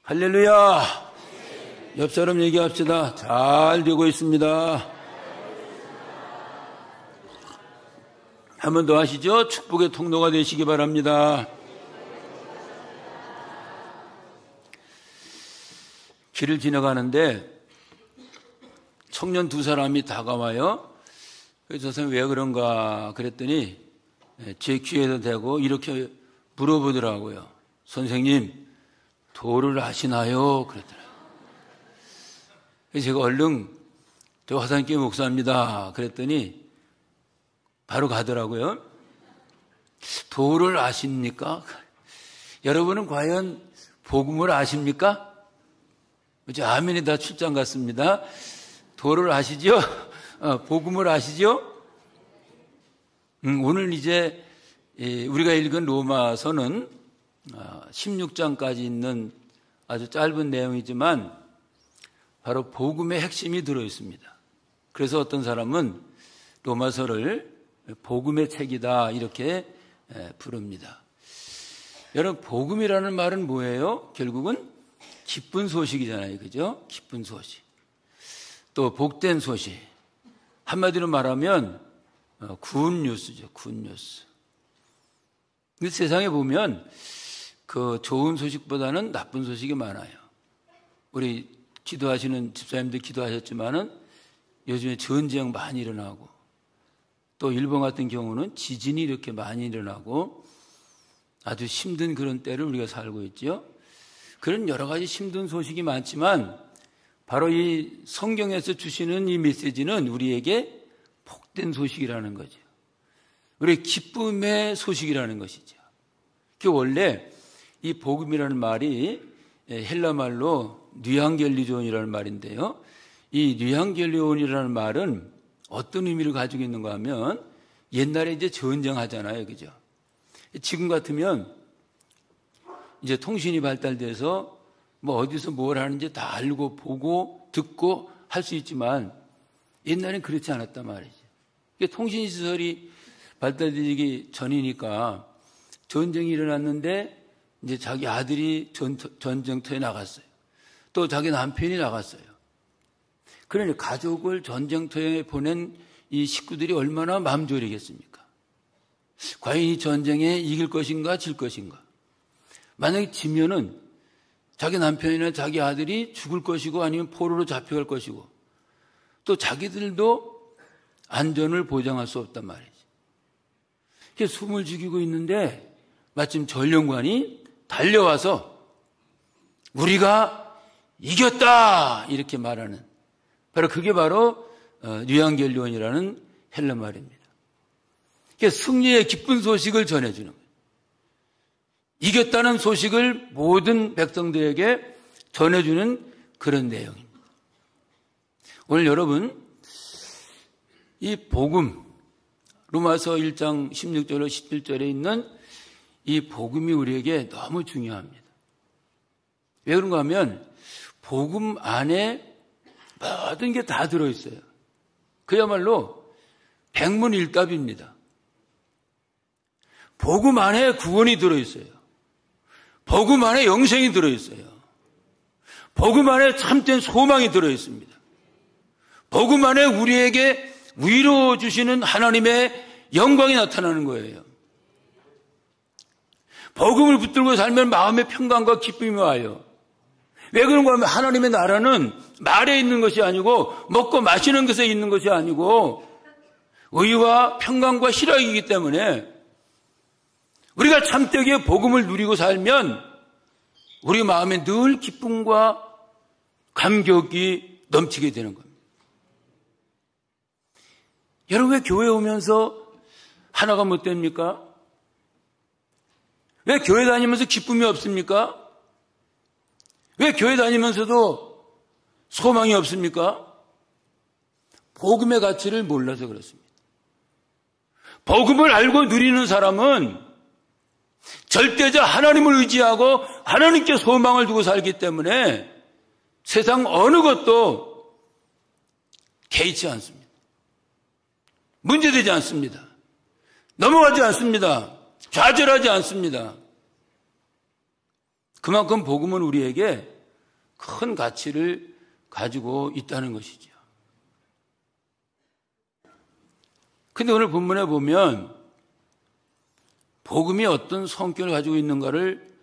할렐루야. 옆 사람 얘기합시다. 잘 되고 있습니다. 한 번 더 하시죠. 축복의 통로가 되시기 바랍니다. 길을 지나가는데 청년 두 사람이 다가와요. 그래서 선생님 왜 그런가 그랬더니 제 귀에도 대고 이렇게 물어보더라고요. 선생님, 도를 아시나요? 그랬더라고요. 그래서 제가 얼른 저 화산교회 목사입니다. 그랬더니 바로 가더라고요. 도를 아십니까? 여러분은 과연 복음을 아십니까? 그죠? 아멘이 다 출장 같습니다. 도를 아시죠? 복음을 아시죠? 오늘 이제 우리가 읽은 로마서는 16장까지 있는 아주 짧은 내용이지만 바로 복음의 핵심이 들어있습니다. 그래서 어떤 사람은 로마서를 복음의 책이다 이렇게 부릅니다. 여러분, 복음이라는 말은 뭐예요? 결국은 기쁜 소식이잖아요. 그죠? 기쁜 소식. 또 복된 소식. 한마디로 말하면 굿뉴스죠. 굿뉴스. 근데 세상에 보면 그 좋은 소식보다는 나쁜 소식이 많아요. 우리 기도하시는 집사님들 기도하셨지만은 요즘에 전쟁 많이 일어나고 또 일본 같은 경우는 지진이 이렇게 많이 일어나고 아주 힘든 그런 때를 우리가 살고 있죠. 그런 여러 가지 힘든 소식이 많지만 바로 이 성경에서 주시는 이 메시지는 우리에게 복된 소식이라는 거죠. 우리의 기쁨의 소식이라는 것이죠. 그 원래 이 복음이라는 말이 헬라 말로 뉴앙겔리존이라는 말인데요. 이 뉴앙겔리온이라는 말은 어떤 의미를 가지고 있는가 하면 옛날에 이제 전쟁하잖아요. 그죠? 지금 같으면 이제 통신이 발달돼서 뭐 어디서 뭘 하는지 다 알고 보고 듣고 할 수 있지만 옛날엔 그렇지 않았단 말이죠. 통신시설이 발달되기 전이니까 전쟁이 일어났는데 이제 자기 아들이 전쟁터에 나갔어요. 또 자기 남편이 나갔어요. 그러니 가족을 전쟁터에 보낸 이 식구들이 얼마나 마음 졸이겠습니까? 과연 이 전쟁에 이길 것인가 질 것인가? 만약에 지면은 자기 남편이나 자기 아들이 죽을 것이고 아니면 포로로 잡혀갈 것이고 또 자기들도 안전을 보장할 수 없단 말이지. 그래서 숨을 죽이고 있는데 마침 전령관이 달려와서 우리가 이겼다 이렇게 말하는 바로 그게 바로 뉴앙겔리온이라는 헬라 말입니다. 그래서 승리의 기쁜 소식을 전해주는 거예요. 이겼다는 소식을 모든 백성들에게 전해주는 그런 내용입니다. 오늘 여러분 이 복음 로마서 1장 16절로 17절에 있는 이 복음이 우리에게 너무 중요합니다. 왜 그런가 하면 복음 안에 모든 게 다 들어있어요. 그야말로 백문일답입니다. 복음 안에 구원이 들어있어요. 복음 안에 영생이 들어있어요. 복음 안에 참된 소망이 들어있습니다. 복음 안에 우리에게 위로 주시는 하나님의 영광이 나타나는 거예요. 복음을 붙들고 살면 마음의 평강과 기쁨이 와요. 왜 그런가 하면 하나님의 나라는 말에 있는 것이 아니고 먹고 마시는 것에 있는 것이 아니고 의와 평강과 희락이기 때문에 우리가 참되게 복음을 누리고 살면 우리 마음에 늘 기쁨과 감격이 넘치게 되는 겁니다. 여러분 왜 교회 오면서 하나가 못 됩니까? 왜 교회 다니면서 기쁨이 없습니까? 왜 교회 다니면서도 소망이 없습니까? 복음의 가치를 몰라서 그렇습니다. 복음을 알고 누리는 사람은 절대적 하나님을 의지하고 하나님께 소망을 두고 살기 때문에 세상 어느 것도 개의치 않습니다. 문제되지 않습니다. 넘어가지 않습니다. 좌절하지 않습니다. 그만큼 복음은 우리에게 큰 가치를 가지고 있다는 것이죠. 근데 오늘 본문에 보면 복음이 어떤 성격을 가지고 있는가를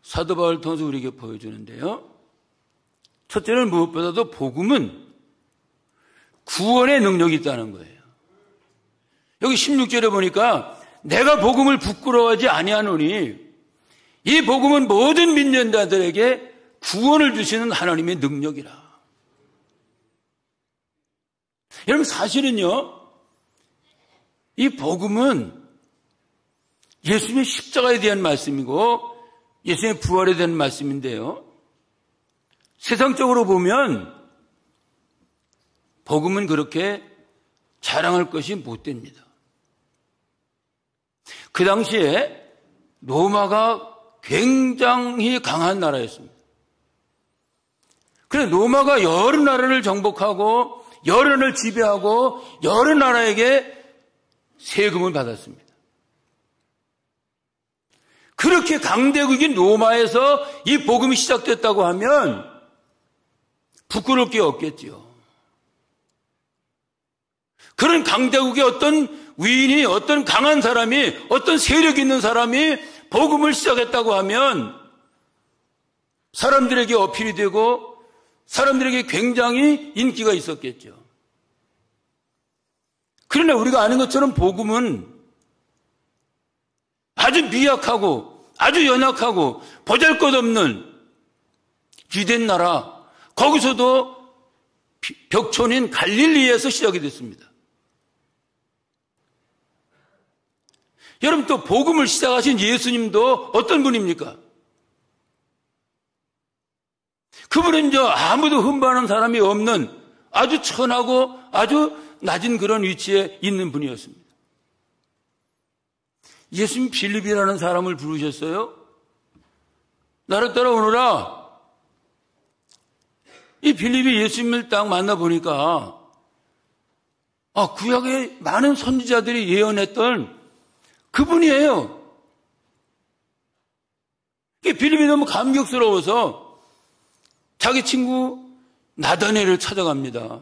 사도 바울을 통해서 우리에게 보여주는데요. 첫째는 무엇보다도 복음은 구원의 능력이 있다는 거예요. 여기 16절에 보니까 내가 복음을 부끄러워하지 아니하노니 이 복음은 모든 믿는 자들에게 구원을 주시는 하나님의 능력이라. 여러분 사실은요, 이 복음은 예수님의 십자가에 대한 말씀이고 예수님의 부활에 대한 말씀인데요. 세상적으로 보면 복음은 그렇게 자랑할 것이 못 됩니다. 그 당시에 로마가 굉장히 강한 나라였습니다. 그래서 로마가 여러 나라를 정복하고 여러 나라를 지배하고 여러 나라에게 세금을 받았습니다. 그렇게 강대국인 로마에서 이 복음이 시작됐다고 하면 부끄러울 게 없겠지요. 그런 강대국의 어떤 위인이, 어떤 강한 사람이, 어떤 세력 있는 사람이 복음을 시작했다고 하면 사람들에게 어필이 되고 사람들에게 굉장히 인기가 있었겠죠. 그러나 우리가 아는 것처럼 복음은 아주 미약하고 아주 연약하고 보잘것없는 유대인 나라, 거기서도 벽촌인 갈릴리에서 시작이 됐습니다. 여러분, 또 복음을 시작하신 예수님도 어떤 분입니까? 그분은 이제 아무도 흠모하는 사람이 없는 아주 천하고 아주 낮은 그런 위치에 있는 분이었습니다. 예수님 빌립이라는 사람을 부르셨어요. 나를 따라오너라. 이 빌립이 예수님을 딱 만나보니까 구약의 많은 선지자들이 예언했던 그분이에요. 빌립이 너무 감격스러워서 자기 친구 나다네를 찾아갑니다.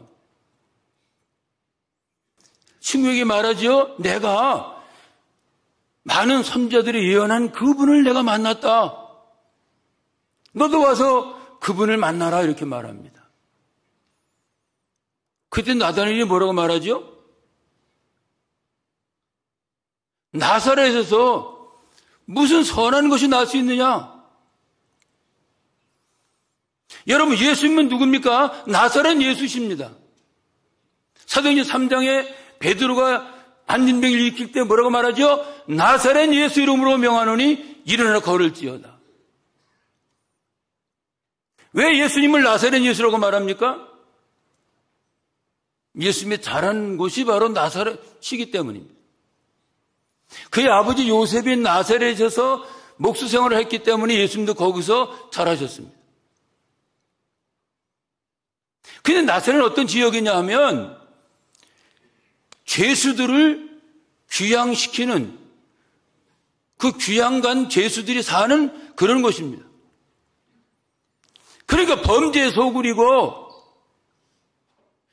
친구에게 말하지요. 내가 많은 선지자들이 예언한 그분을 내가 만났다. 너도 와서 그분을 만나라. 이렇게 말합니다. 그때 나다넬이 뭐라고 말하죠? 나사렛에서 무슨 선한 것이 날 수 있느냐? 여러분, 예수님은 누굽니까? 나사렛 예수십니다. 사도행전 3장에 베드로가 안진병을 일으킬 때 뭐라고 말하죠? 나사렛 예수 이름으로 명하노니 일어나 걸을지어다. 왜 예수님을 나사렛 예수라고 말합니까? 예수님의 자란 곳이 바로 나사렛이기 때문입니다. 그의 아버지 요셉이 나사렛에서 목수 생활을 했기 때문에 예수님도 거기서 자라셨습니다. 근데 나사렛은 어떤 지역이냐 하면 죄수들을 귀양시키는, 그 귀양간 죄수들이 사는 그런 곳입니다. 그러니까 범죄의 소굴이고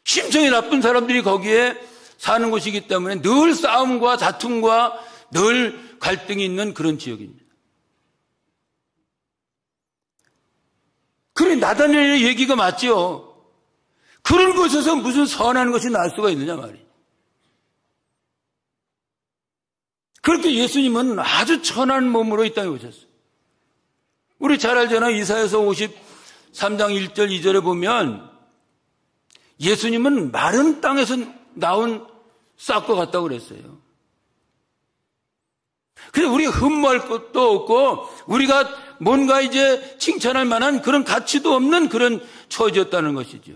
심성이 나쁜 사람들이 거기에 사는 곳이기 때문에 늘 싸움과 다툼과 늘 갈등이 있는 그런 지역입니다. 그래, 나다넬의 얘기가 맞죠. 그런 곳에서 무슨 선한 것이 날 수가 있느냐 말이에요. 그렇게 예수님은 아주 천한 몸으로 이 땅에 오셨어요. 우리 잘 알잖아요. 이사야서 53장 1절 2절에 보면 예수님은 마른 땅에서 나온 싹과 같다고 그랬어요. 그래서 우리가 흠모할 것도 없고 우리가 뭔가 이제 칭찬할 만한 그런 가치도 없는 그런 처지였다는 것이죠.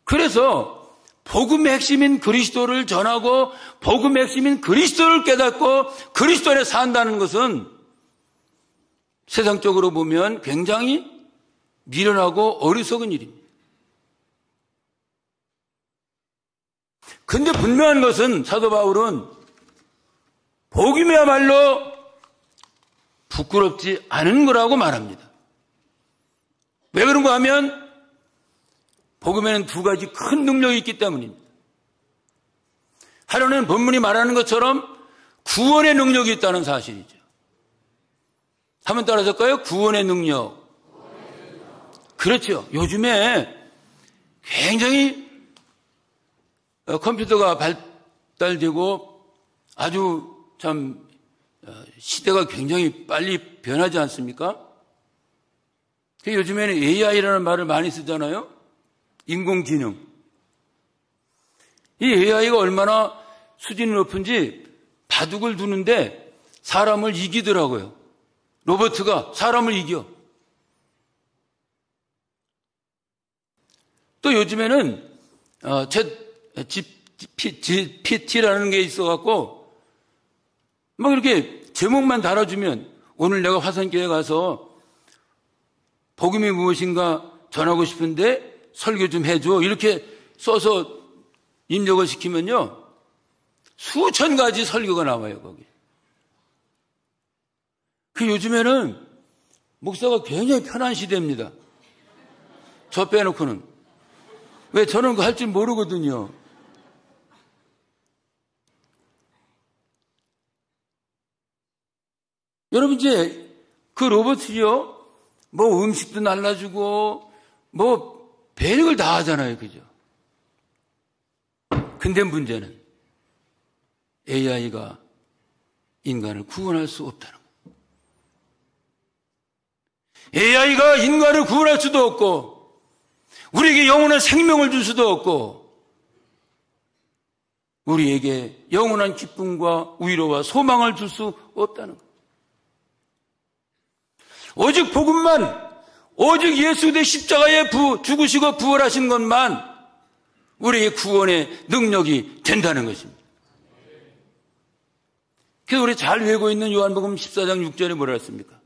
그래서 복음의 핵심인 그리스도를 전하고 복음의 핵심인 그리스도를 깨닫고 그리스도 안에 산다는 것은 세상적으로 보면 굉장히 미련하고 어리석은 일입니다. 근데 분명한 것은 사도 바울은 복음이야말로 부끄럽지 않은 거라고 말합니다. 왜 그런가 하면 복음에는 두 가지 큰 능력이 있기 때문입니다. 하나는 본문이 말하는 것처럼 구원의 능력이 있다는 사실이죠. 한번 따라서까요? 구원의 능력. 그렇죠. 요즘에 굉장히 컴퓨터가 발달되고 아주 참 시대가 굉장히 빨리 변하지 않습니까? 요즘에는 AI라는 말을 많이 쓰잖아요. 인공지능. 이 AI가 얼마나 수준이 높은지 바둑을 두는데 사람을 이기더라고요. 로봇가 사람을 이겨. 또 요즘에는 GPT라는 게 있어갖고 막 이렇게 제목만 달아주면 오늘 내가 화산교회 가서 복음이 무엇인가 전하고 싶은데 설교 좀 해줘. 이렇게 써서 입력을 시키면요. 수천 가지 설교가 나와요, 거기. 요즘에는 목사가 굉장히 편한 시대입니다. 저 빼놓고는. 왜 저는 그거 할 줄 모르거든요. 여러분 이제 그 로봇이요. 뭐 음식도 날라주고 뭐 별걸 다 하잖아요. 그죠? 근데 문제는 AI가 인간을 구원할 수 없다는 거예요. AI가 인간을 구원할 수도 없고 우리에게 영원한 생명을 줄 수도 없고 우리에게 영원한 기쁨과 위로와 소망을 줄 수 없다는 거예요. 오직 복음만, 오직 예수 그리스도의 십자가에 죽으시고 부활하신 것만 우리의 구원의 능력이 된다는 것입니다. 그래서 우리 잘 외우고 있는 요한복음 14장 6절에 뭐라 했습니까?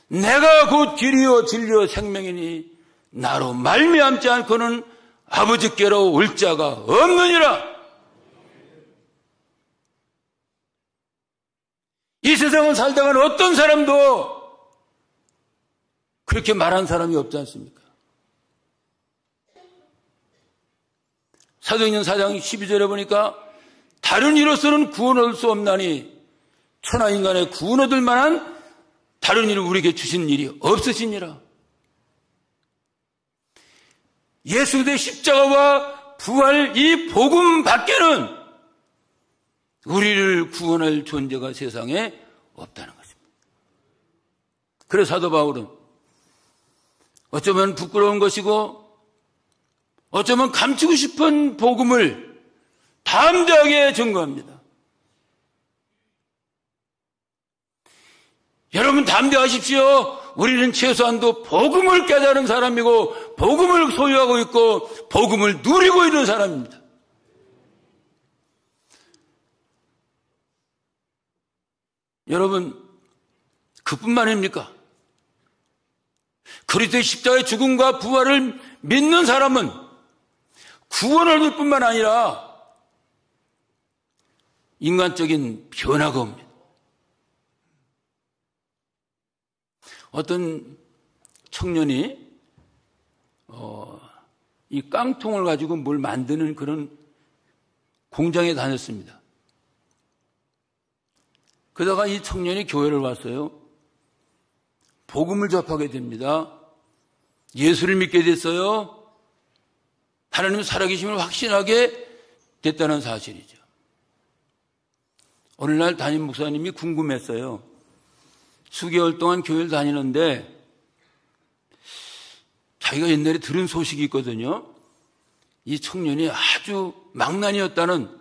내가 곧 길이요 진리요 생명이니 나로 말미암지 않고는 아버지께로 올 자가 없느니라. 이 세상을 살다가는 어떤 사람도 그렇게 말한 사람이 없지 않습니까? 사도행전 4장 12절에 보니까 다른 이로서는 구원 얻을 수 없나니 천하 인간의 구원 얻을 만한 다른 일을 우리에게 주신 일이 없으시니라. 예수 그리스도의 십자가와 부활 이 복음 밖에는 우리를 구원할 존재가 세상에 없다는 것입니다. 그래서 사도 바울은 어쩌면 부끄러운 것이고 어쩌면 감추고 싶은 복음을 담대하게 증거합니다. 여러분 담대하십시오. 우리는 최소한도 복음을 깨달은 사람이고 복음을 소유하고 있고 복음을 누리고 있는 사람입니다. 여러분 그뿐만입니까? 그리스도의 십자가의 죽음과 부활을 믿는 사람은 구원을 얻을 뿐만 아니라 인간적인 변화가 옵니다. 어떤 청년이 이 깡통을 가지고 뭘 만드는 그런 공장에 다녔습니다. 그러다가 이 청년이 교회를 왔어요. 복음을 접하게 됩니다. 예수를 믿게 됐어요. 하나님 살아계심을 확신하게 됐다는 사실이죠. 오늘날 담임 목사님이 궁금했어요. 수개월 동안 교회를 다니는데 자기가 옛날에 들은 소식이 있거든요. 이 청년이 아주 망난이었다는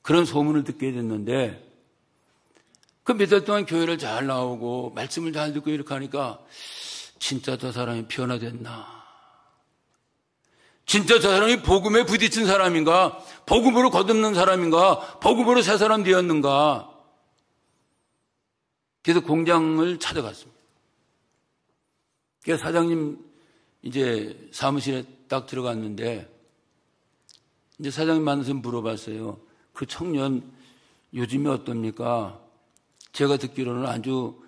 그런 소문을 듣게 됐는데 그 몇 달 동안 교회를 잘 나오고 말씀을 잘 듣고 이렇게 하니까 진짜 저 사람이 변화됐나? 진짜 저 사람이 복음에 부딪힌 사람인가? 복음으로 거듭난 사람인가? 복음으로 새 사람 되었는가? 그래서 공장을 찾아갔습니다. 그래서 사장님 이제 사무실에 딱 들어갔는데 이제 사장님 만나서 물어봤어요. 그 청년 요즘에 어떻습니까? 제가 듣기로는 아주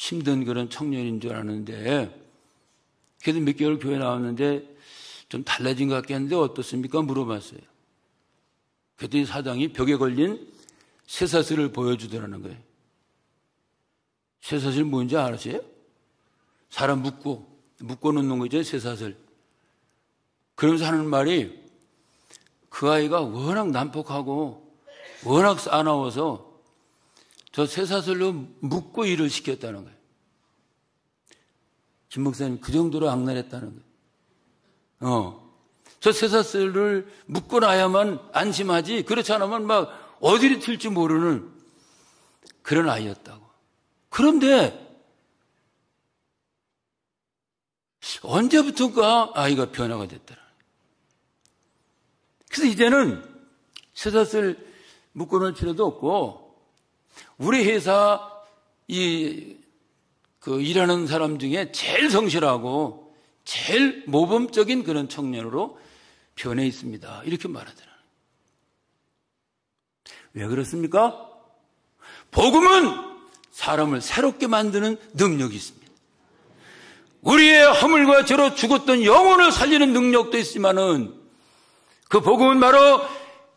힘든 그런 청년인 줄 아는데, 그래도 몇 개월 교회 나왔는데 좀 달라진 것 같겠는데 어떻습니까? 물어봤어요. 그랬더니 사장이 벽에 걸린 쇠사슬을 보여주더라는 거예요. 쇠사슬 뭔지 아세요? 사람 묶어 놓는 거죠, 쇠사슬. 그러면서 하는 말이, 그 아이가 워낙 난폭하고 워낙 싸나워서 저 쇠사슬로 묶고 일을 시켰다는 거예요. 김 목사님, 그 정도로 악랄했다는 거예요. 저 쇠사슬을 묶고 나야만 안심하지, 그렇지 않으면 막 어디로 튈지 모르는 그런 아이였다고. 그런데 언제부턴가 아이가 변화가 됐더라. 그래서 이제는 쇠사슬 묶어놓을 필요도 없고, 우리 회사 일하는 사람 중에 제일 성실하고 제일 모범적인 그런 청년으로 변해 있습니다. 이렇게 말하더라. 왜 그렇습니까? 복음은 사람을 새롭게 만드는 능력이 있습니다. 우리의 허물과 죄로 죽었던 영혼을 살리는 능력도 있지만은, 그 복음은 바로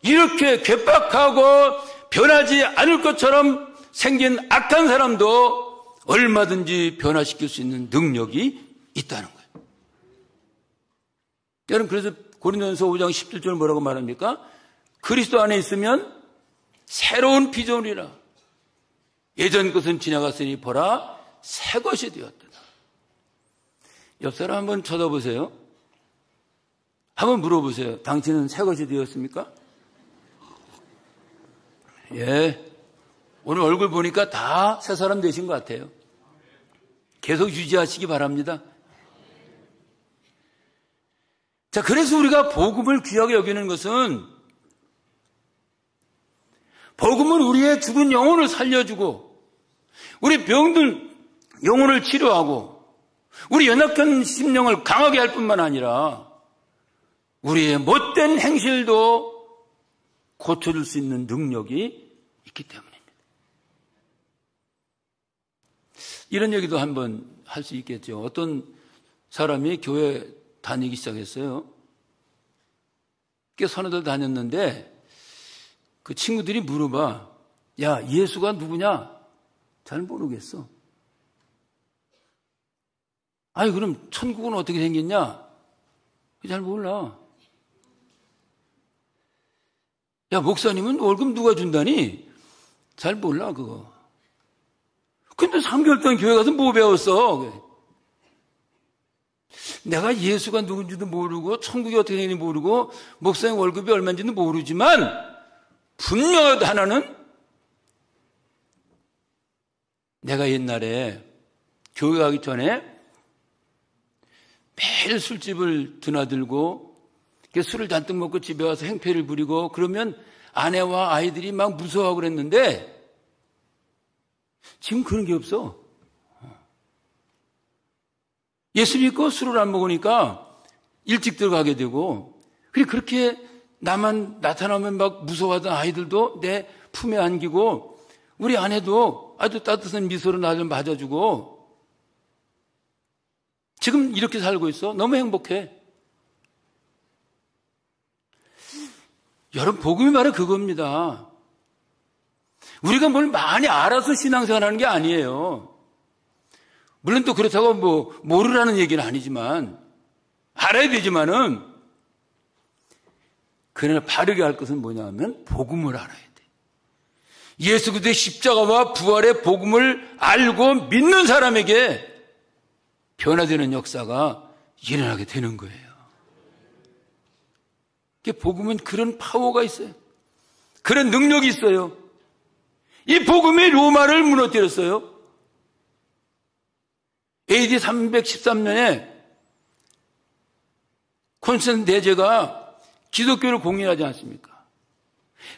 이렇게 괴팍하고 변하지 않을 것처럼 생긴 악한 사람도 얼마든지 변화시킬 수 있는 능력이 있다는 거예요. 여러분, 그래서 고린도전서 5장 17절 뭐라고 말합니까? 그리스도 안에 있으면 새로운 피조물이라. 예전 것은 지나갔으니 보라, 새 것이 되었다. 옆 사람 한번 쳐다보세요. 한번 물어보세요. 당신은 새 것이 되었습니까? 예. 오늘 얼굴 보니까 다 새 사람 되신 것 같아요. 계속 유지하시기 바랍니다. 자, 그래서 우리가 복음을 귀하게 여기는 것은, 복음은 우리의 죽은 영혼을 살려주고, 우리 병든 영혼을 치료하고, 우리 연약한 심령을 강하게 할 뿐만 아니라 우리의 못된 행실도 고쳐줄 수 있는 능력이 있기 때문입니다. 이런 얘기도 한번 할 수 있겠죠. 어떤 사람이 교회 다니기 시작했어요. 꽤 서너 달 다녔는데 그 친구들이 물어봐. 야, 예수가 누구냐? 잘 모르겠어. 아니, 그럼 천국은 어떻게 생겼냐? 잘 몰라. 야, 목사님은 월급 누가 준다니? 잘 몰라, 그거. 근데 3개월 동안 교회 가서 뭐 배웠어? 내가 예수가 누군지도 모르고 천국이 어떻게 생긴지 모르고 목사님 월급이 얼마인지도 모르지만 분명하게 하나는, 내가 옛날에 교회 가기 전에 매일 술집을 드나들고 술을 잔뜩 먹고 집에 와서 행패를 부리고 그러면 아내와 아이들이 막 무서워하고 그랬는데 지금 그런 게 없어. 예수 믿고 술을 안 먹으니까 일찍 들어가게 되고, 그렇게 나만 나타나면 막 무서워하던 아이들도 내 품에 안기고, 우리 아내도 아주 따뜻한 미소로 나를 맞아주고, 지금 이렇게 살고 있어. 너무 행복해. 여러분, 복음이 바로 그겁니다. 우리가 뭘 많이 알아서 신앙생활하는 게 아니에요. 물론 또 그렇다고 뭐 모르라는 얘기는 아니지만, 알아야 되지만은, 그러나 바르게 할 것은 뭐냐면 복음을 알아야 돼. 예수 그리스도의 십자가와 부활의 복음을 알고 믿는 사람에게 변화되는 역사가 일어나게 되는 거예요. 복음은 그런 파워가 있어요. 그런 능력이 있어요. 이 복음이 로마를 무너뜨렸어요. AD 313년에 콘스탄틴 대제가 기독교를 공인하지 않습니까?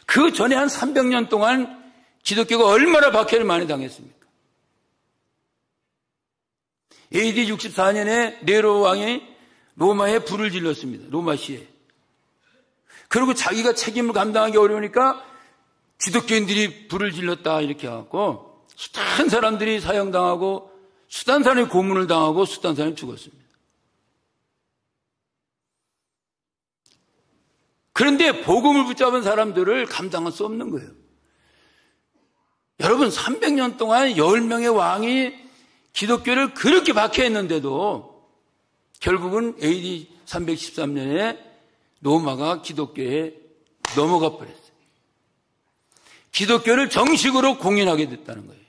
그 전에 한 300년 동안 기독교가 얼마나 박해를 많이 당했습니까? AD 64년에 네로 왕이 로마에 불을 질렀습니다. 로마시에. 그리고 자기가 책임을 감당하기 어려우니까 기독교인들이 불을 질렀다 이렇게 해갖고 숱한 사람들이 사형당하고 수단산에 고문을 당하고 수단산에 죽었습니다. 그런데 복음을 붙잡은 사람들을 감당할 수 없는 거예요. 여러분 300년 동안 10명의 왕이 기독교를 그렇게 박해했는데도 결국은 AD 313년에 로마가 기독교에 넘어가 버렸어요. 기독교를 정식으로 공인하게 됐다는 거예요.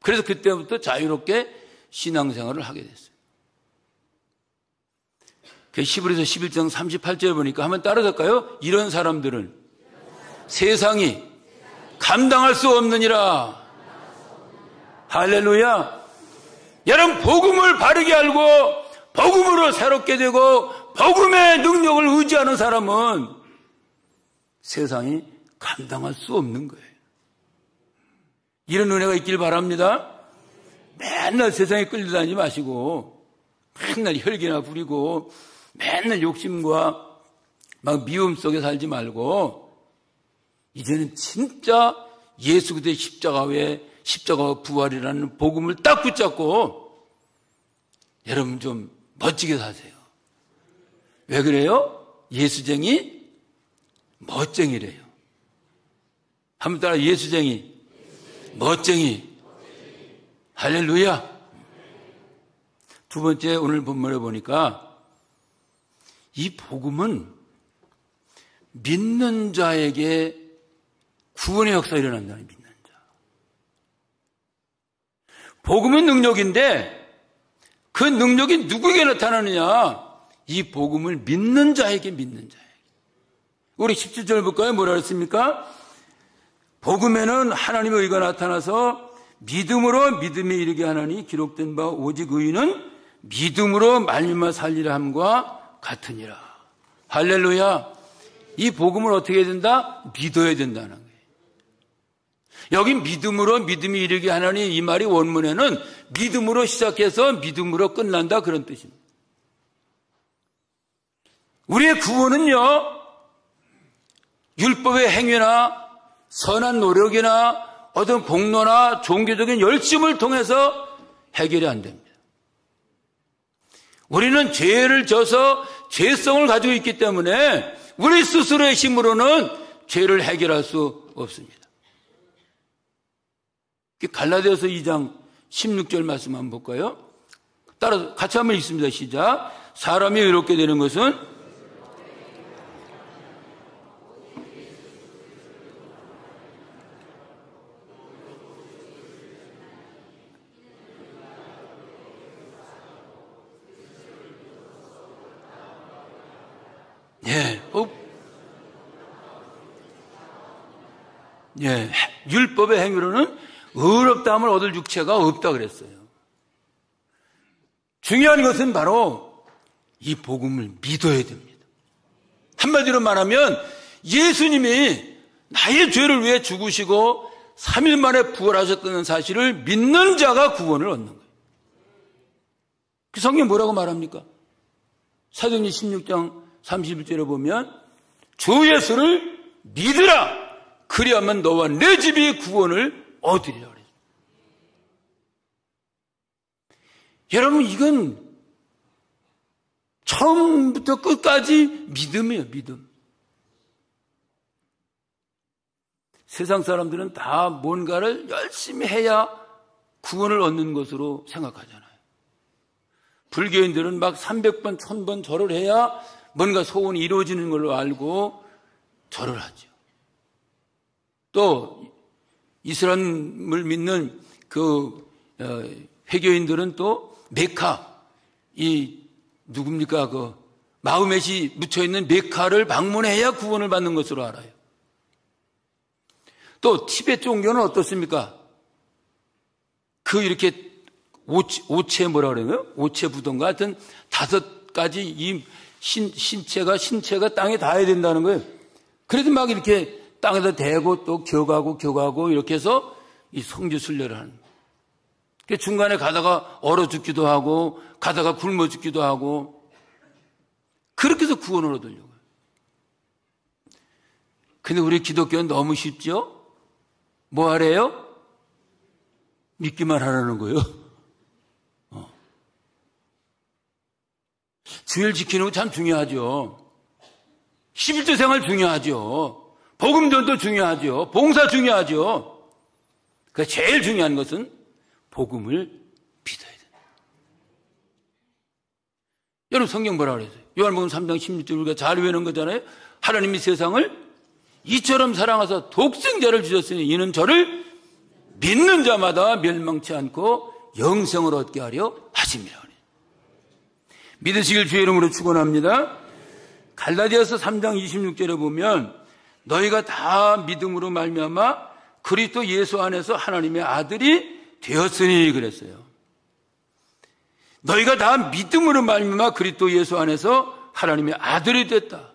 그래서 그때부터 자유롭게 신앙생활을 하게 됐어요. 히브리서 11장 38절에 보니까 한번 따라갈까요? 이런 사람들은 세상이 감당할 수 없느니라. 할렐루야. 여러분 복음을 바르게 알고 복음으로 새롭게 되고 복음의 능력을 의지하는 사람은 세상이 감당할 수 없는 거예요. 이런 은혜가 있길 바랍니다. 맨날 세상에 끌려다니지 마시고 맨날 혈기나 부리고 맨날 욕심과 막 미움 속에 살지 말고 이제는 진짜 예수 그리스도의 십자가 외에 십자가와 부활이라는 복음을 딱 붙잡고 여러분 좀 멋지게 사세요. 왜 그래요? 예수쟁이 멋쟁이래요. 한번 따라 예수쟁이 멋쟁이. 할렐루야. 두 번째 오늘 본문에 보니까 이 복음은 믿는 자에게 구원의 역사가 일어난다는 믿는 자. 복음은 능력인데 그 능력이 누구에게 나타나느냐? 이 복음을 믿는 자에게 믿는 자에게. 우리 17절 볼까요? 뭐라 그랬습니까? 복음에는 하나님의 의가 나타나서 믿음으로 믿음에 이르게 하나니 기록된 바 오직 의인은 믿음으로 말미암아 살리라 함과 같으니라. 할렐루야. 이 복음을 어떻게 해야 된다? 믿어야 된다는 거예요. 여기 믿음으로 믿음이 이르게 하나니 이 말이 원문에는 믿음으로 시작해서 믿음으로 끝난다 그런 뜻입니다. 우리의 구원은요 율법의 행위나 선한 노력이나 어떤 공로나 종교적인 열심을 통해서 해결이 안 됩니다. 우리는 죄를 져서 죄성을 가지고 있기 때문에 우리 스스로의 힘으로는 죄를 해결할 수 없습니다. 갈라디아서 2장 16절 말씀 한번 볼까요? 따라서 같이 한번 읽습니다. 시작. 사람이 의롭게 되는 것은 율법의 행위로는 의롭다함을 얻을 육체가 없다 그랬어요. 중요한 것은 바로 이 복음을 믿어야 됩니다. 한마디로 말하면 예수님이 나의 죄를 위해 죽으시고 3일 만에 부활하셨다는 사실을 믿는 자가 구원을 얻는 거예요. 그 성경 뭐라고 말합니까? 사도행전 16장 31절에 보면 주 예수를 믿으라. 그리하면 너와 내 집이 구원을 얻으리라 그랬어요. 여러분 이건 처음부터 끝까지 믿음이에요. 믿음. 세상 사람들은 다 뭔가를 열심히 해야 구원을 얻는 것으로 생각하잖아요. 불교인들은 막 300번, 1000번 절을 해야 뭔가 소원이 이루어지는 걸로 알고 절을 하죠. 또 이슬람을 믿는 그 회교인들은 또 메카, 이 누굽니까? 그 마흐멧이 묻혀 있는 메카를 방문해야 구원을 받는 것으로 알아요. 또 티베트 종교는 어떻습니까? 그 이렇게 오체 뭐라 그래요? 오체 부동과 하여튼 5가지 이 신체가 땅에 닿아야 된다는 거예요. 그래도 막 이렇게 땅에다 대고 또 격하고 이렇게 해서 이 성지 순례를 하는 거예요. 중간에 가다가 얼어 죽기도 하고 가다가 굶어 죽기도 하고 그렇게 해서 구원을 얻으려고요. 근데 우리 기독교는 너무 쉽죠? 뭐 하래요? 믿기만 하라는 거예요. 주일 지키는 거 참 중요하죠. 11조 생활 중요하죠. 복음전도 중요하죠. 봉사 중요하죠. 그러니까 제일 중요한 것은 복음을 믿어야 된다. 여러분 성경 뭐라 그랬어요? 요한복음 3장 16절 우리가 잘 외우는 거잖아요. 하나님이 세상을 이처럼 사랑하사 독생자를 주셨으니 이는 저를 믿는 자마다 멸망치 않고 영생을 얻게 하려 하심이라. 믿으시길 주의 이름으로 축원합니다. 갈라디아서 3장 26절에 보면 너희가 다 믿음으로 말미암아 그리스도 예수 안에서 하나님의 아들이 되었으니 그랬어요. 너희가 다 믿음으로 말미암아 그리스도 예수 안에서 하나님의 아들이 됐다.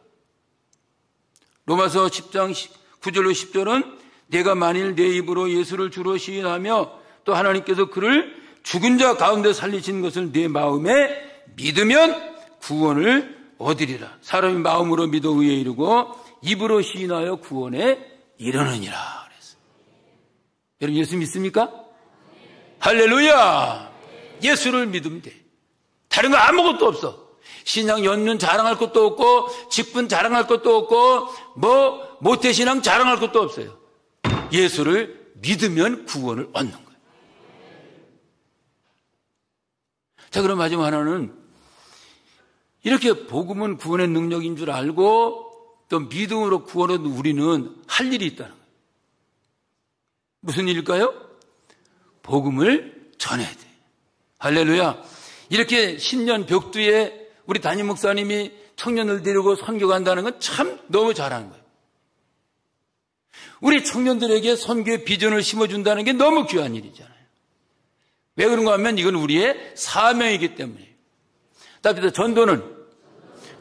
로마서 10장 9절로 10절은 내가 만일 내 입으로 예수를 주로 시인하며 또 하나님께서 그를 죽은 자 가운데 살리신 것을 내 마음에 믿으면 구원을 얻으리라. 사람이 마음으로 믿어 의에 이르고 입으로 시인하여 구원에 이르느니라. 그랬어요. 여러분 예수 믿습니까? 할렐루야. 예수를 믿으면 돼. 다른 거 아무것도 없어. 신앙 연륜 자랑할 것도 없고 직분 자랑할 것도 없고 뭐 모태신앙 자랑할 것도 없어요. 예수를 믿으면 구원을 얻는 거예요. 자, 그럼 마지막 하나는 이렇게 복음은 구원의 능력인 줄 알고 또 믿음으로 구원을 얻는 우리는 할 일이 있다는 거예요. 무슨 일일까요? 복음을 전해야 돼. 할렐루야. 이렇게 신년 벽두에 우리 담임 목사님이 청년을 데리고 선교 간다는 건 참 너무 잘하는 거예요. 우리 청년들에게 선교의 비전을 심어준다는 게 너무 귀한 일이잖아요. 왜 그런가 하면 이건 우리의 사명이기 때문이에요. 답니다. 전도는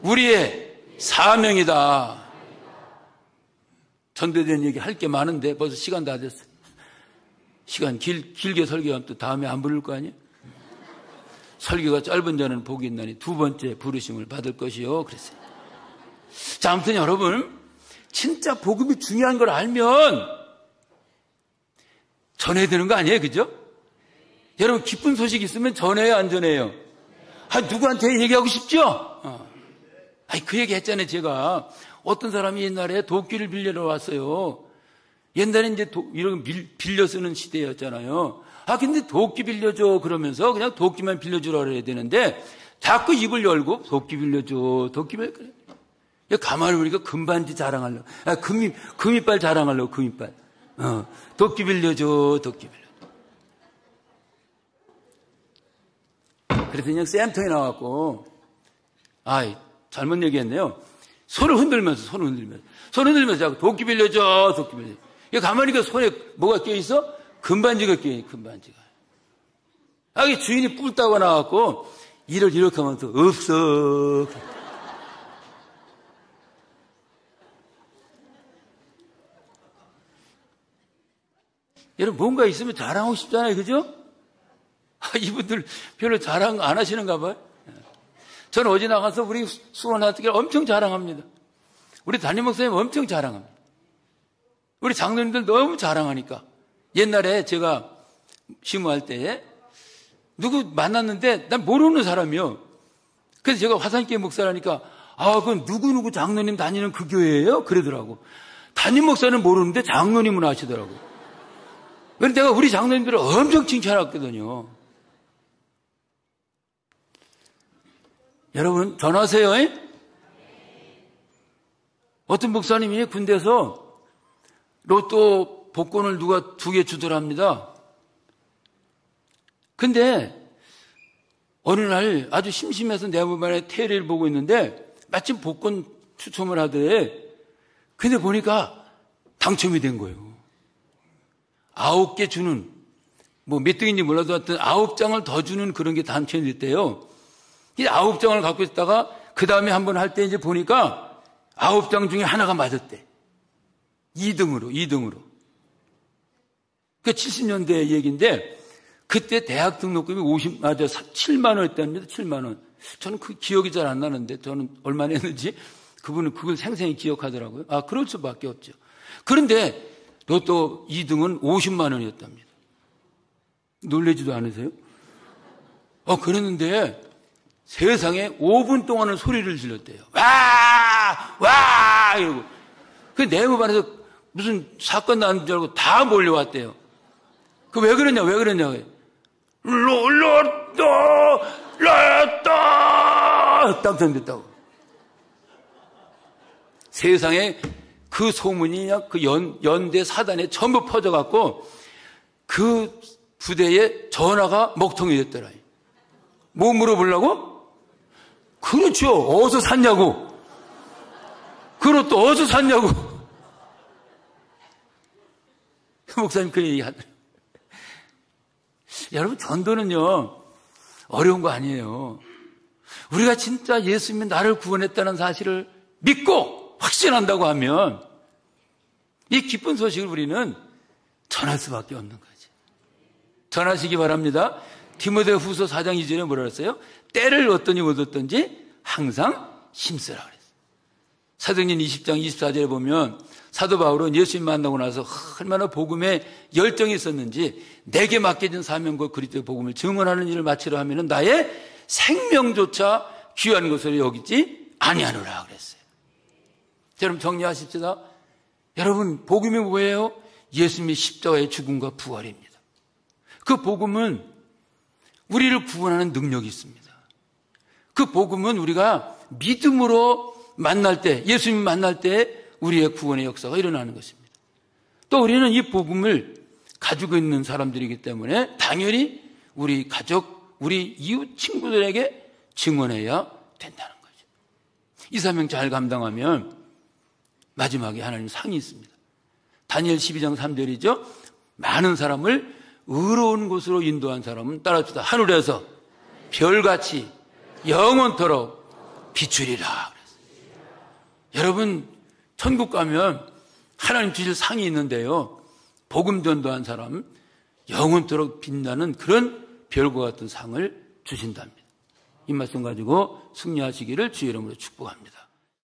우리의 사명이다. 전도에 대한 얘기 할 게 많은데 벌써 시간 다 됐어요. 시간 길게 설교하면 또 다음에 안 부를 거 아니에요? 설교가 짧은 자는 복이 있나니 두 번째 부르심을 받을 것이요. 그랬어요. 자, 아무튼 여러분 진짜 복음이 중요한 걸 알면 전해야 되는 거 아니에요? 그죠? 여러분 기쁜 소식 있으면 전해요, 안 전해요? 누구한테 얘기하고 싶죠? 그 얘기 했잖아요. 제가 어떤 사람이 옛날에 도끼를 빌려러 왔어요. 옛날에 이제 이런 빌려 쓰는 시대였잖아요. 근데 도끼 빌려줘 그러면서 그냥 도끼만 빌려주라 그래야 되는데 자꾸 입을 열고 도끼 빌려줘, 도끼 빌려줘. 가만히 보니까 금반지 자랑하려고, 금이빨 자랑하려고, 금이빨. 도끼 빌려줘, 도끼 빌려줘. 그래서 그냥 쌤통에 나왔고, 잘못 얘기했네요. 손을 흔들면서 자꾸 도끼 빌려줘, 도끼 빌려줘. 가만히 보니까 손에 뭐가 껴있어? 금반지가 껴있어, 금반지가. 주인이 뿔따고 나왔고, 일을 이렇게 하면서, 없어. 여러분, 뭔가 있으면 자랑하고 싶잖아요. 그죠? 이분들 별로 자랑 안 하시는가 봐요. 저는 어제 나가서 우리 수원하트길 엄청 자랑합니다. 우리 담임 목사님 엄청 자랑합니다. 우리 장로님들 너무 자랑하니까. 옛날에 제가 심호할 때에 누구 만났는데 난 모르는 사람이요. 그래서 제가 화산교회 목사라니까 그건 누구누구 장로님 다니는 그 교회예요? 그러더라고. 담임 목사는 모르는데 장로님은 아시더라고. 그런데 내가 우리 장로님들을 엄청 칭찬했거든요. 여러분 전하세요. 어떤 목사님이 군대에서 로또 복권을 누가 2개 주더랍니다. 근데 어느 날 아주 심심해서 내 몸안에 테레비를 보고 있는데 마침 복권 추첨을 하더래. 근데 보니까 당첨이 된 거예요. 9개 주는, 몇 등인지 몰라도 하여튼 9장을 더 주는 그런 게 당첨이 됐대요. 이 9장을 갖고 있다가 그 다음에 한번 할 때 이제 보니까 9장 중에 하나가 맞았대. 2등으로. 그 70년대 얘기인데 그때 대학 등록금이 7만 원 했답니다. 7만 원. 저는 그 기억이 잘 안 나는데 저는 얼마 냈는지 그분은 그걸 생생히 기억하더라고요. 그럴 수밖에 없죠. 그런데 로또 2등은 50만 원이었답니다. 놀라지도 않으세요? 그랬는데 세상에 5분 동안은 소리를 질렀대요. 와! 와! 이러고. 그 네모반에서 무슨 사건 나는 줄 알고 다 몰려왔대요. 그 왜 그러냐? 로또 당첨됐다고. 세상에 그 소문이 그 연대 사단에 전부 퍼져갖고 그 부대에 전화가 먹통이 됐더라. 뭐 물어보려고? 그렇죠. 어디서 샀냐고. 그 로또 어디서 샀냐고. 목사님 그 얘기 하더라고요. 여러분, 전도는요, 어려운 거 아니에요. 우리가 진짜 예수님이 나를 구원했다는 사실을 믿고 확신한다고 하면 이 기쁜 소식을 우리는 전할 수밖에 없는 거지. 전하시기 바랍니다. 디모데 후서 4장 2절에 뭐라 그랬어요? 때를 어떠니 얻었든지 항상 힘쓰라 그랬어요. 사도행전 20장 24절에 보면 사도 바울은 예수님 만나고 나서 얼마나 복음에 열정이 있었는지 내게 맡겨진 사명과 그리스도의 복음을 증언하는 일을 마치려 하면 나의 생명조차 귀한 것으로 여기지 아니하노라 그랬어요. 여러분 정리하십시다. 여러분 복음이 뭐예요? 예수님의 십자가의 죽음과 부활입니다. 그 복음은 우리를 구원하는 능력이 있습니다. 그 복음은 우리가 믿음으로 만날 때, 예수님 만날 때 우리의 구원의 역사가 일어나는 것입니다. 또 우리는 이 복음을 가지고 있는 사람들이기 때문에 당연히 우리 가족, 우리 이웃 친구들에게 증언해야 된다는 거죠. 이 사명 잘 감당하면 마지막에 하나님 상이 있습니다. 다니엘 12장 3절이죠. 많은 사람을 의로운 곳으로 인도한 사람은 따라주다 하늘에서 별같이 영원토록 비추리라 그랬어요. 여러분 천국 가면 하나님 주실 상이 있는데요, 복음 전도한 사람 영원토록 빛나는 그런 별과 같은 상을 주신답니다. 이 말씀 가지고 승리하시기를 주의 이름으로 축복합니다.